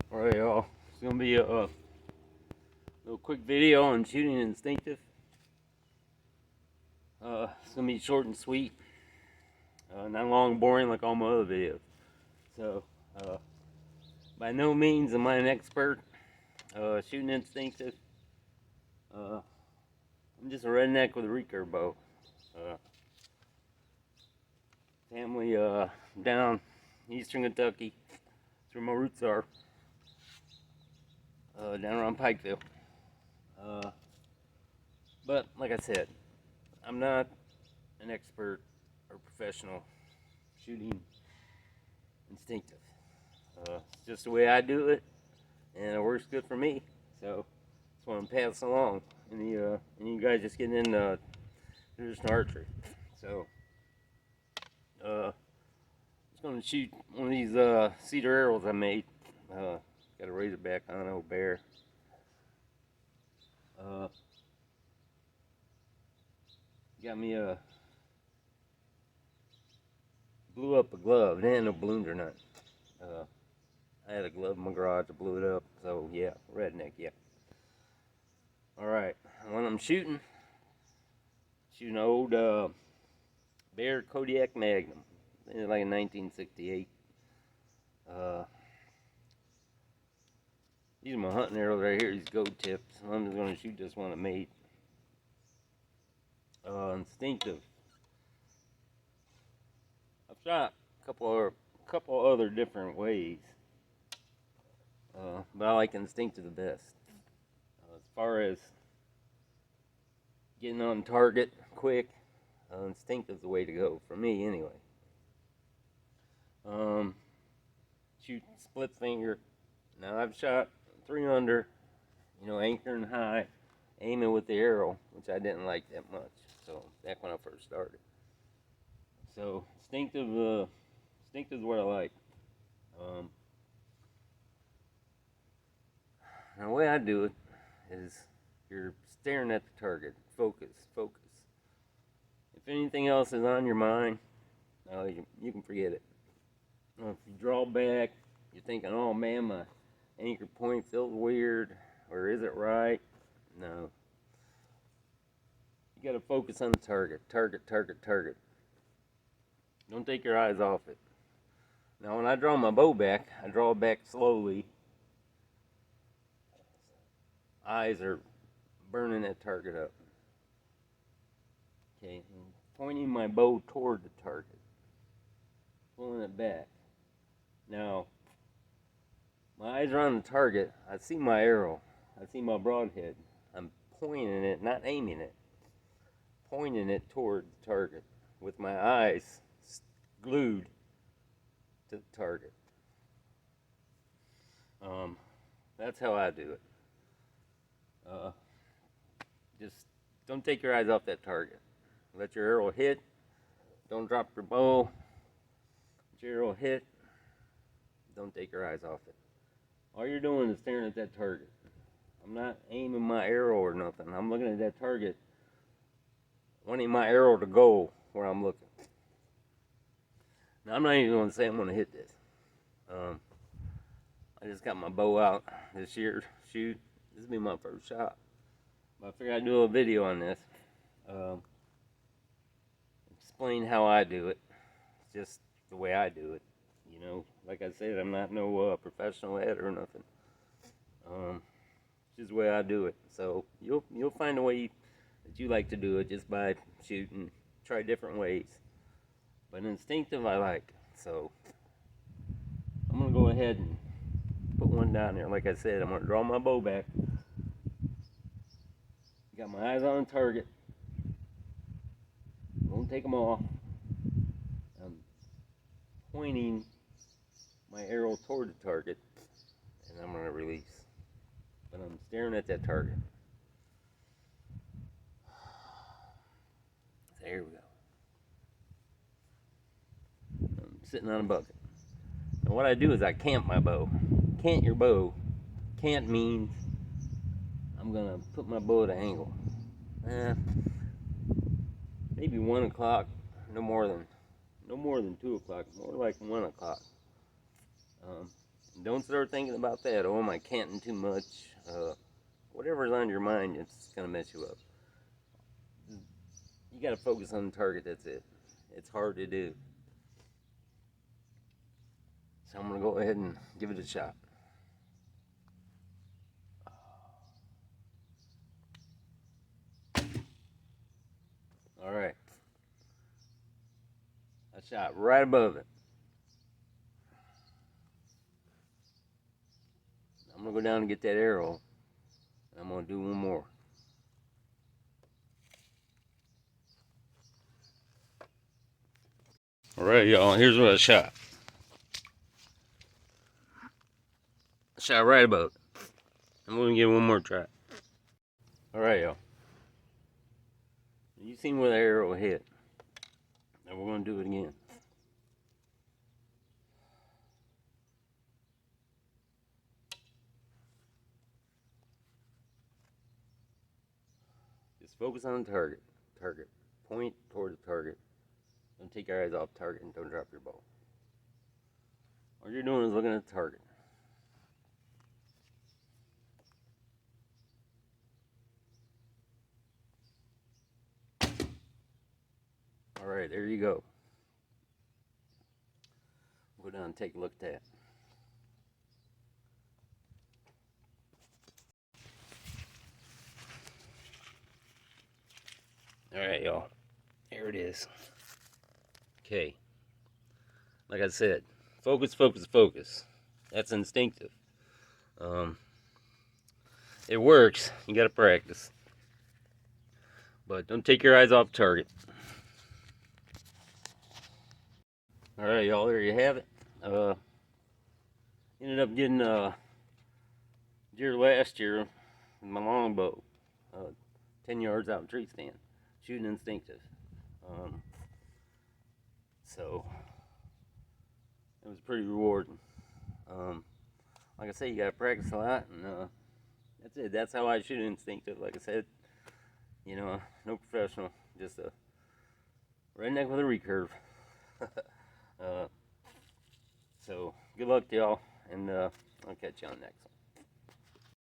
Alright, y'all. It's gonna be a little quick video on shooting Instinctive. It's gonna be short and sweet, not long and boring like all my other videos. So, by no means am I an expert shooting Instinctive. I'm just a redneck with a recurve bow. Family down eastern Kentucky. That's where my roots are. Down around Pikeville. But like I said, I'm not an expert or professional shooting Instinctive. It's just the way I do it, and it works good for me. So that's what I'm passing along. And you guys just getting into traditional archery. So I'm just gonna shoot one of these cedar arrows I made. Got a razorback on an old bear. Got me a blew up a glove. It ain't no balloons or nothing. I had a glove in my garage. I blew it up. So yeah, redneck. Yeah. All right. When I'm shooting an old Bear Kodiak Magnum. It's like a 1968. These are my hunting arrows right here. These gold tips. I'm just gonna shoot this one I made. Instinctive. I've shot a couple other different ways, but I like Instinctive the best. As far as getting on target quick, Instinctive's the way to go for me, anyway. Shoot split finger. Now I've shot 3 under, anchoring high, aiming with the arrow, which I didn't like that much. So back when I first started. So Instinctive is what I like. Now the way I do it is you're staring at the target. Focus. If anything else is on your mind, you can forget it. If you draw back, you're thinking, oh man, my anchor point feels weird, or is it right? No. You gotta focus on the target. Target. Don't take your eyes off it. Now when I draw my bow back, I draw it back slowly. Eyes are burning that target up. Okay, I'm pointing my bow toward the target. Pulling it back. Now, my eyes are on the target. I see my arrow. I see my broadhead. I'm pointing it, not aiming it. Pointing it toward the target with my eyes glued to the target. That's how I do it. Just don't take your eyes off that target. Let your arrow hit. Don't drop your bow. Let your arrow hit. Don't take your eyes off it. All you're doing is staring at that target. I'm not aiming my arrow or nothing. I'm looking at that target, wanting my arrow to go where I'm looking. Now, I'm not even going to say I'm going to hit this. I just got my bow out this year. Shoot. This will be my first shot. But I figured I'd do a video on this. Explain how I do it. It's just the way I do it. Like I said, I'm not no professional at it or nothing. It's just the way I do it. So you'll find a way that you like to do it just by shooting. Try different ways. But Instinctive I like. So I'm gonna go ahead and put one down there. Like I said, I'm gonna draw my bow back. Got my eyes on the target. Don't take them off. I'm pointing my arrow toward the target, and I'm gonna release. But I'm staring at that target. There we go. I'm sitting on a bucket. And what I do is I camp my bow. Cant your bow. Cant means I'm gonna put my bow at an angle. Maybe 1 o'clock, no more than 2 o'clock, more like 1 o'clock. Don't start thinking about that. Oh, am I canting too much? Whatever's on your mind, it's gonna mess you up. You gotta focus on the target. That's it. It's hard to do. So I'm gonna go ahead and give it a shot. All right. I shot right above it. I'm gonna go down and get that arrow. And I'm gonna do one more. All right, y'all. Here's what I shot. I shot right above it. I'm gonna give it one more try. All right, y'all. You seen where the arrow hit. Now we're gonna do it again. Just focus on the target. Target. Point toward the target. Don't take your eyes off the target and don't drop your bow. All you're doing is looking at the target. All right, there you go. Go down and take a look at that. All right, y'all. There it is. Okay. Like I said, focus, focus, focus. That's instinctive. It works. You gotta practice. But don't take your eyes off target. All right, y'all. There you have it. Ended up getting deer last year with my longbow, 10 yards out in tree stand, shooting instinctive. So it was pretty rewarding. Like I say, you gotta practice a lot, and that's it. That's how I shoot instinctive. Like I said, you know, no professional, just a redneck with a recurve. So good luck to y'all, and I'll catch you on the next one.